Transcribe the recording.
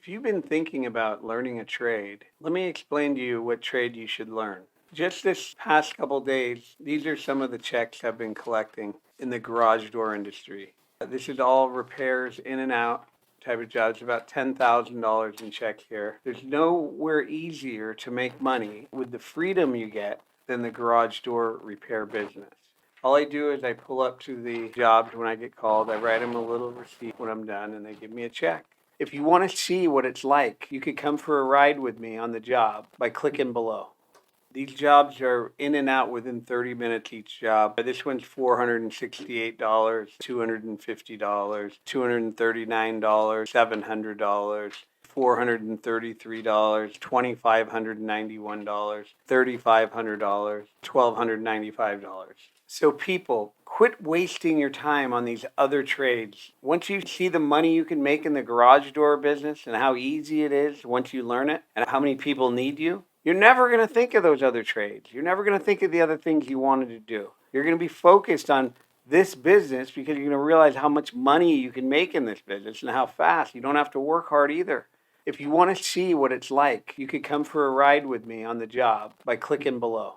If you've been thinking about learning a trade, let me explain to you what trade you should learn. Just this past couple days, these are some of the checks I've been collecting in the garage door industry. This is all repairs in and out type of jobs, about $10,000 in checks here. There's nowhere easier to make money with the freedom you get than the garage door repair business. All I do is I pull up to the jobs when I get called. I write them a little receipt when I'm done, and they give me a check. If you want to see what it's like, you could come for a ride with me on the job by clicking below. These jobs are in and out within 30 minutes each job. This one's $468, $250, $239, $700. $433, $2,591, $3,500, $1,295. So people, quit wasting your time on these other trades. Once you see the money you can make in the garage door business and how easy it is once you learn it and how many people need you, you're never going to think of those other trades. You're never going to think of the other things you wanted to do. You're going to be focused on this business because you're going to realize how much money you can make in this business and how fast. You don't have to work hard either. If you want to see what it's like, you could come for a ride with me on the job by clicking below.